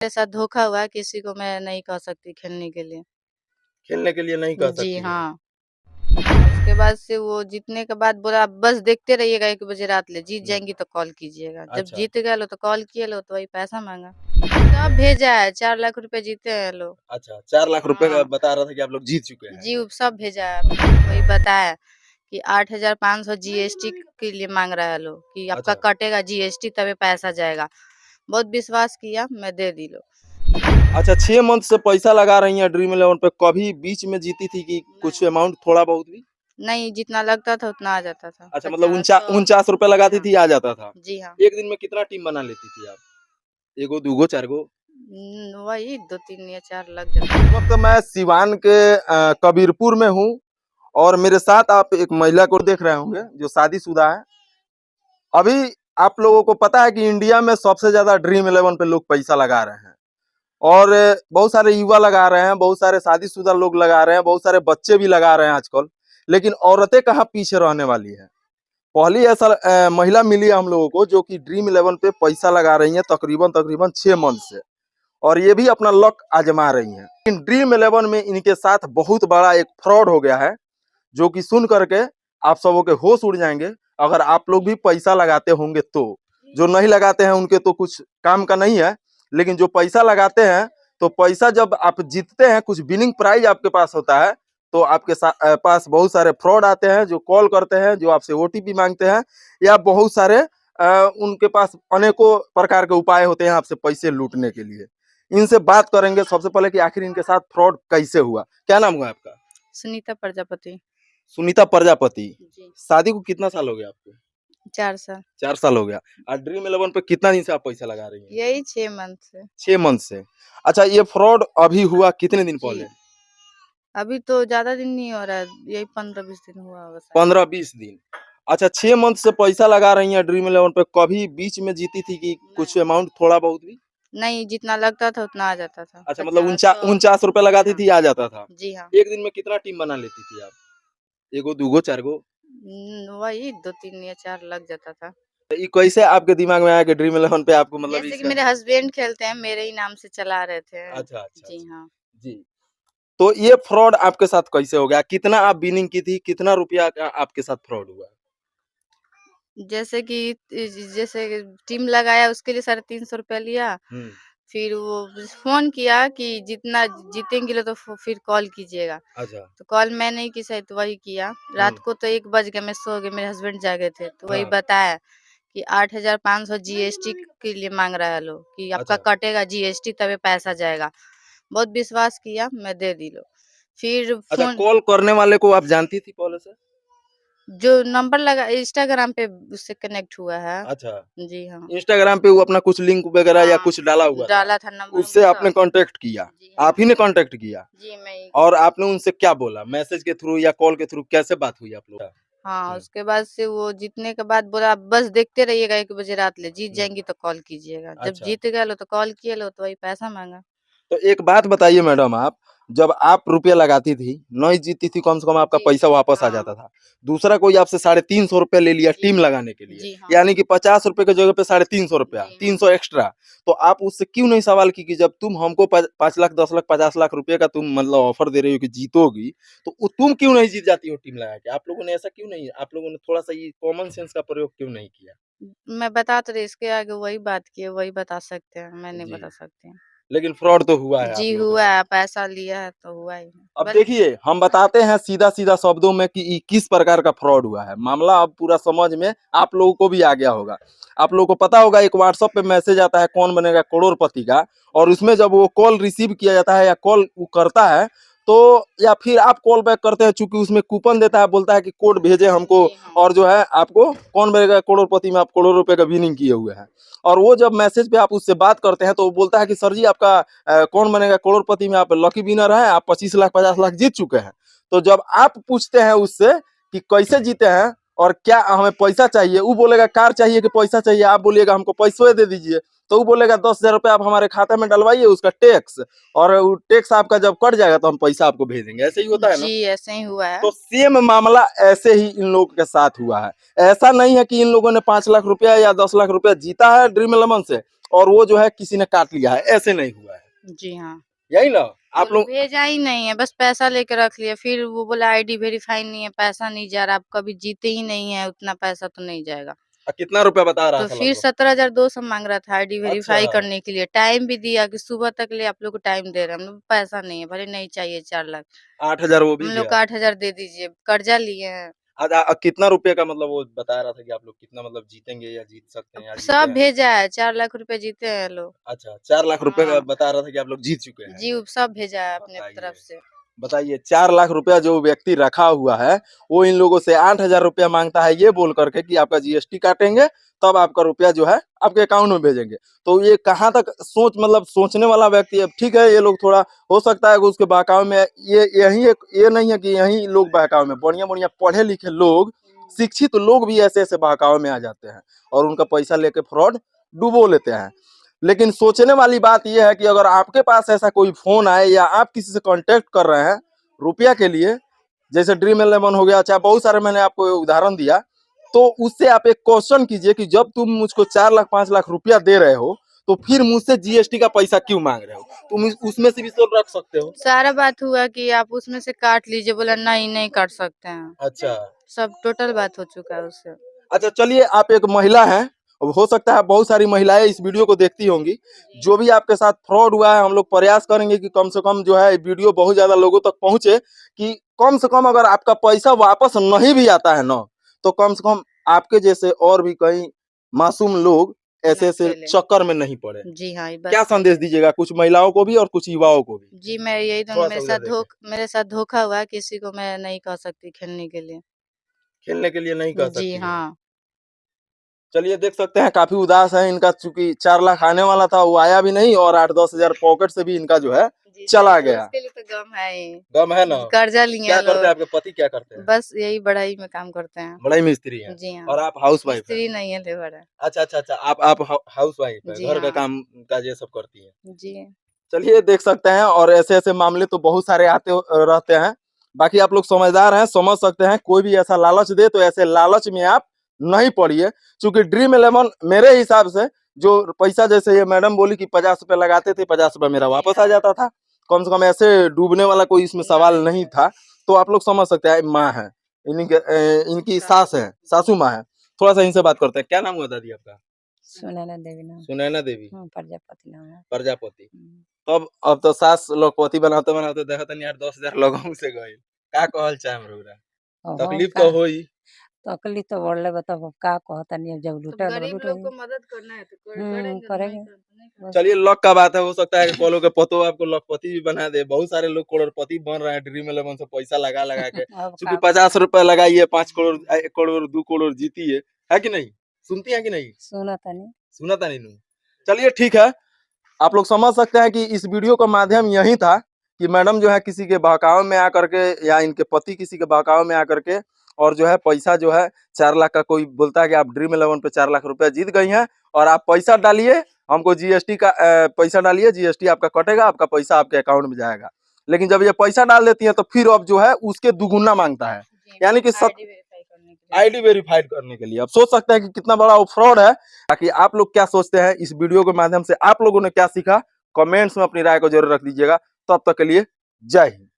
मेरे साथ धोखा हुआ है, किसी को मैं नहीं कह सकती खेलने के लिए। खेलने के लिए नहीं कह जी सकती हैं। हाँ। उसके बाद से वो जीतने के बाद बोला बस देखते रहिएगा 1 बजे रात ले, जीत हुँ, जाएँगी तो कॉल कीजिएगा। जब अच्छा, जीत गए लो तो कॉल किए लो तो वही पैसा माँगा। सब भेजा है, 4 लाख रुपए जीते हैं लोग। अच्छा 4 लाख रुपए का हाँ, बता रहा था कि आप लोग जीत चुके हैं। जी सब भेजा है। वही बताया कि 8,500 जीएसटी के लिए माँग रहा है लोग कि आपका अच्छा, कटेगा जीएसटी तभी पैसा जाएगा। बहुत विश्वास किया, मैं दे दी लो। अच्छा 6 मंथ से पैसा लगा रही हैं ड्रीम इलेवन पे, कभी बीच में जीती थी कि कुछ नहीं, अमाउंट थोड़ा बहुत भी? नहीं जितना लगता था उतना आ जाता था। अच्छा मतलब 50, 100 ₹49 जी लगाती हाँ, थी आ जाता था। जी हाँ। एक दिन में कितना टीम बना लेती थी आप? 1 गो, 2 गो, 4 गो? वही 2-3 या 4 लग जाता इस है। वक़्त मैं सिवान के कबीरपुर में हूँ और मेरे साथ आप एक महिला को देख रहे होंगे जो शादीशुदा है। अभी आप लोगों को पता है कि इंडिया में सबसे ज़्यादा ड्रीम इलेवन पे लोग पैसा लगा रहे हैं और बहुत सारे युवा लगा रहे हैं, बहुत सारे शादीशुदा लोग लगा रहे हैं, बहुत सारे बच्चे भी लगा रहे हैं आजकल। लेकिन औरतें कहाँ पीछे रहने वाली हैं। पहली ऐसा महिला मिली है हम लोगों को जो कि ड्रीम इलेवन पे पैसा लगा रही है तकरीबन 6 मंथ से और ये भी अपना लक आजमा रही हैं। लेकिन ड्रीम इलेवन में इनके साथ बहुत बड़ा एक फ्रॉड हो गया है जो कि सुन करके आप सबों के होश उड़ जाएंगे अगर आप लोग भी पैसा लगाते होंगे तो। जो नहीं लगाते हैं उनके तो कुछ काम का नहीं है, लेकिन जो पैसा लगाते हैं तो पैसा जब आप जीतते हैं कुछ विनिंग प्राइज आपके पास होता है तो आपके पास बहुत सारे फ्रॉड आते हैं जो कॉल करते हैं, जो आपसे ओटीपी मांगते हैं या बहुत सारे उनके पास अनेकों प्रकार के उपाय होते हैं आपसे पैसे लूटने के लिए। इनसे बात करेंगे सबसे पहले कि आखिर इनके साथ फ्रॉड कैसे हुआ। क्या नाम हुआ आपका? सुनीता प्रजापति। सुनीता प्रजापति। जी। शादी को कितना साल हो गया आपको? 4 साल। 4 साल हो गया। और ड्रीम इलेवन पे कितना दिन से आप पैसा लगा रही हैं? यही 6 मंथ से। 6 मंथ से। अच्छा ये फ्रॉड अभी हुआ कितने दिन जी। पहले? अभी तो ज़्यादा दिन नहीं हो रहा है, यही 15-20 दिन हुआ होगा शायद। 15-20 दिन। अच्छा 6 मंथ से पैसा लगा रही हैं ड्रीम इलेवन पे, कभी बीच में जीती थी कि कुछ नहीं, अमाउंट थोड़ा बहुत भी? नहीं जितना लगता था उतना आ जाता था। अच्छा मतलब 50, 100 ₹49 जी लगाती हाँ, थी आ जाता था। जी हाँ। एक दिन में कितना टीम बना लेती थी आप? 1 गो, 2 गो, 4 गो? वही 2-3 या 4 लग जाता था। तो ये कैसे आपके दिमाग में आया कि ड्रीम इलेवन पे आपको मतलब जैसे कि इसका मेरे हस्बैंड खेलते हैं, मेरे ही नाम से चला रहे थे। अच्छा, अच्छा, जी अच्छा। हाँ। जी। तो ये फ्रॉड आपके साथ कैसे हो गया? कितना आप विनिंग की थी? कितना रुपया का आपके साथ फ्रॉड हुआ? जैसे कि जैसे टीम लगाया उसके लिए ₹350 लिया। हुँ, फिर वो फ़ोन किया कि जितना जीतेंगे लो तो फिर कॉल कीजिएगा। अच्छा। तो कॉल मैं नहीं की शायद वही किया। हुँ, रात को तो 1 बज गया, मैं सो गई, मेरे हस्बैंड जागे थे। तो वही हाँ, बताया कि 8,500 जीएसटी के लिए माँग रहा है लोग कि आपका अच्छा। कटेगा जीएसटी तभी पैसा जाएगा। बहुत विश्वास किया, मैं दे दी लो। फिर अच्छा फ़ोन कॉल करने वाले को आप जानती थी पहले से? जो नंबर लगा इंस्टाग्राम पे उससे कनेक्ट हुआ है। अच्छा। जी हाँ। इंस्टाग्राम पे वो अपना कुछ लिंक वगैरह या हाँ, कुछ डाला हुआ था। डाला था नंबर वंबर उससे आपने सब। कॉन्टैक्ट किया। जी हाँ। आप ही ने कॉन्टैक्ट किया जी, मैं ही और किया। आपने उनसे क्या बोला? मैसेज के थ्रू या कॉल के थ्रू कैसे बात हुई आप लोग का? हाँ, हुँ, उसके बाद से वो जीतने के बाद बोला बस देखते रहिएगा 1 बजे रात ले, जीत हुँ। जाएँगी तो कॉल कीजिएगा। जब अच्छा। जीत गए लो तो कॉल किए लो तो वही पैसा माँगा। तो एक बात बताइए मैडम आप, जब आप रुपया लगाती थी, नहीं जीतती थी कम से कम आपका जी। पैसा वापस आ हाँ। जाता था। दूसरा कोई आपसे ₹350 ले लिया जी। टीम लगाने के लिए, जी हाँ। यानी कि ₹50 की जगह पे ₹350, जी हाँ। 300 एक्स्ट्रा। तो आप उससे क्यों नहीं सवाल की कि जब तुम हमको 5 लाख, 10 लाख, 50 लाख रुपए का तुम मतलब ऑफर दे रही हो कि जीतोगी, तो तुम क्यों नहीं जीत जाती हो टीम लगा के? आप लोगों ने ऐसा क्यों नहीं, आप लोगों ने थोड़ा-सा ये कॉमन सेंस का प्रयोग क्यों नहीं किया? मैं बता तो रही, इसके आगे वही बात की है, वही बता सकते हैं, मैं नहीं जी, बता सकती। लेकिन फ्रॉड तो हुआ है आप जी, लोगों के हुआ साथ। है, पैसा लिया है तो हुआ ही है। अब देखिए, हम बताते हैं सीधा-सीधा शब्दों में कि किस प्रकार का फ्रॉड हुआ है। मामला अब पूरा समझ में आप लोगों को भी आ गया होगा। आप लोगों को पता होगा एक व्हाट्सएप पे मैसेज आता है कौन बनेगा करोड़पति का और उसमें जब वो कॉल रिसीव किया जाता है या कॉल वो करता है, तो या फिर आप कॉल बैक करते हैं चूँकि उसमें कूपन देता है, बोलता है कि कोड भेजें हमको जी हाँ। और जो है आपको कौन बनेगा करोड़पति में आप करोड़ों रुपए का विनिंग किए हुए हैं। और वो जब मैसेज पे आप उससे बात करते हैं तो वो बोलता है कि सर जी आपका कौन बनेगा करोड़पति में आप लकी विनर हैं, आप 25 लाख 50 लाख जीत चुके हैं। तो जब आप पूछते हैं उससे कि कैसे जीते हैं और क्या हमें पैसा चाहिए, वो बोलेगा कार चाहिए कि पैसा चाहिए, आप बोलिएगा हमको पैसे दे दीजिए, तो वो बोलेगा 10,000 रुपये आप हमारे खाते में डलवाइए, उसका टैक्स, और वो टैक्स आपका जब कट जाएगा तो हम पैसा आपको भेज देंगे। ऐसे ही होता है ना? जी ऐसे ही हुआ है। तो सेम मामला ऐसे ही इन लोगों के साथ हुआ है। ऐसा नहीं है कि इन लोगों ने 5 लाख रुपया या 10 लाख रुपया जीता है ड्रीम इलेवन से और वो जो है किसी ने काट लिया है, ऐसे नहीं हुआ है। जी हाँ, यही ना आप लोग भेजा ही नहीं है, बस पैसा लेके रख लिया, फिर वो बोला आईडी वेरीफाई नहीं है, पैसा नहीं जा रहा, आप कभी जीते ही नहीं है, उतना पैसा तो नहीं जाएगा। कितना रुपया बता रहा तो था फिर लगभग? 17,200 मांग रहा था आईडी वेरीफाई अच्छा, करने के लिए, टाइम भी दिया कि सुबह तक ले आप लोग को टाइम दे रहे हैं, हम लोग पैसा नहीं है, भले नहीं चाहिए 4 लाख, 8,000 वो भी हम लोग दिया। को 8,000 दे दीजिए, कर्जा लिए हैं। कितना रुपए का मतलब वो बता रहा था कि आप लोग कितना मतलब जीतेंगे या जीत सकते हैं या जीते सब हैं? भेजा है, 4 लाख रुपए जीते हैं लोग। अच्छा, 4 लाख रुपए का हाँ, बता रहा था कि आप लोग जीत चुके हैं। जी सब भेजा है अपने बताइए। तरफ से। बताइए 4 लाख रुपया जो व्यक्ति रखा हुआ है, वो इन लोगों से 8,000 रुपया मांगता है ये बोल करके कि आपका जीएसटी काटेंगे, तब आपका रुपया जो है आपके अकाउंट में भेजेंगे। तो ये कहाँ तक सोच मतलब सोचने वाला व्यक्ति है। ठीक है, ये लोग थोड़ा हो सकता है कि उसके बहकावे में ये नहीं है कि यही लोग बहकावे में, बढ़िया-बढ़िया पढ़े लिखे लोग, शिक्षित लोग भी ऐसे-ऐसे बहकावे में आ जाते हैं और उनका पैसा लेके फ्रॉड डुबो लेते हैं। लेकिन सोचने वाली बात यह है कि अगर आपके पास ऐसा कोई फोन आए या आप किसी से कांटेक्ट कर रहे हैं रुपया के लिए, जैसे ड्रीम इलेवन हो गया, चाहे बहुत सारे मैंने आपको उदाहरण दिया, तो उससे आप एक क्वेश्चन कीजिए कि जब तुम मुझको 4 लाख 5 लाख रुपया दे रहे हो तो फिर मुझसे जीएसटी का पैसा क्यों मांग रहे हो? तुम उसमें से भी तो रख सकते हो। सारा बात हुआ कि आप उसमें से काट लीजिए, बोला नहीं, नहीं काट सकते हैं। अच्छा, सब टोटल बात हो चुका है उससे। अच्छा, चलिए आप एक महिला हैं, अब हो सकता है बहुत सारी महिलाएं इस वीडियो को देखती होंगी। जो भी आपके साथ फ्रॉड हुआ है, हम लोग प्रयास करेंगे कि कम से कम जो है वीडियो बहुत ज्यादा लोगों तक पहुंचे, कि कम से कम अगर आपका पैसा वापस नहीं भी आता है ना, तो कम से कम आपके जैसे और भी कई मासूम लोग ऐसे ऐसे पहले। चक्कर में नहीं पड़े। जी हाँ, ये बात क्या संदेश दीजिएगा कुछ महिलाओं को भी और कुछ युवाओं को भी? जी, मैं यही थोड़ा दूँगी, सा उधर देखिए। मेरे साथ धोखा हुआ है, किसी को मैं नहीं कह सकती खेलने के लिए। खेलने के लिए नहीं कह जी सकती है। हाँ। चलिए देख सकते हैं काफी उदास है इनका, चूंकि 4 लाख आने वाला था वो आया भी नहीं और 8-10 हजार पॉकेट से भी इनका जो है जी, चला सही है, गया। उसके लिए तो गम है ही। गम है ना? कर्जा लिए क्या हैं करते हैं लोग, आपके पति, क्या करते हैं? बस यही बढ़ई में काम करते हैं। बड़ाई मिस्त्री हैं जी हाँ, और आप हाउस वाइफ हैं। मिस्त्री नहीं है, लेबर है। अच्छा अच्छा अच्छा, आप हाउस वाइफ है, जी घर का हाँ। काम काज ये सब करती हैं। जी। चलिए देख सकते हैं, और ऐसे ऐसे मामले तो बहुत सारे रहते हैं। बाकी आप लोग समझदार हैं, समझ सकते हैं, कोई भी ऐसा लालच दे तो ऐसे लालच में आप नहीं पड़िए। क्योंकि ड्रीम इलेवन मेरे हिसाब से जो पैसा, जैसे ये मैडम बोली कि 50 रुपए लगाते थे, 50 रुपए मेरा वापस आ जाता था, कम से कम ऐसे डूबने वाला कोई इसमें सवाल नहीं था। तो आप लोग समझ सकते हैं, माँ है इनकी सास है, सासू माँ है। थोड़ा सा इनसे बात करते हैं। क्या नाम हुआ दादी आपका? सुनैना देवी नाम। सुनैना देवी। प्रजापति नाम है। प्रजापति। तब अब तो सास लखपति बनाते बनाते देखा तनी 8-10 हजार लोगों से गए। का कहल चाहे रउरा? तकलीफ तो होई। तकलीफ तो बढ़ले बताओ, अब का कहतनी, अब जब लूटे गरीब लोग को मदद करना है तो करेंगे, करेंगे। नहीं तो नहीं करेंगे। चलिए लक का बात है, हो सकता है कि कॉलो के पतो आपको लखपति भी बना दे। बहुत सारे लोग करोड़पति बन रहे हैं ड्रीम इलेवन से पैसा लगा लगा के। अब क्योंकि का 50 रुपए लगाइए 5 करोड़ 1 करोड़ 2 करोड़ जीतिए, है कि नहीं? सुनती है कि नहीं? सुनतनी। सुना था नहीं। चलिए ठीक है, आप लोग समझ सकते हैं कि इस वीडियो का माध्यम यही था कि मैडम जो है किसी के बहकावे में आकर के, या इनके पति किसी के बहकावे में आकर के, और जो है पैसा जो है 4 लाख का, कोई बोलता है कि आप ड्रीम इलेवन पे 4 लाख रुपया जीत गई हैं और आप पैसा डालिए, हमको जीएसटी का पैसा डालिए, जीएसटी आपका कटेगा, आपका पैसा आपके अकाउंट में जाएगा। लेकिन जब ये पैसा डाल देती है तो फिर अब जो है उसके दुगुना मांगता है, यानी कि आईडी वेरीफाइड करने के लिए। अब सोच सकते हैं कि कितना बड़ा वो फ्रॉड है। ताकि आप लोग क्या सोचते हैं इस वीडियो के माध्यम से, आप लोगों ने क्या सीखा, कमेंट्स में अपनी राय को जरूर रख दीजिएगा। तब तक के लिए जय हिंद।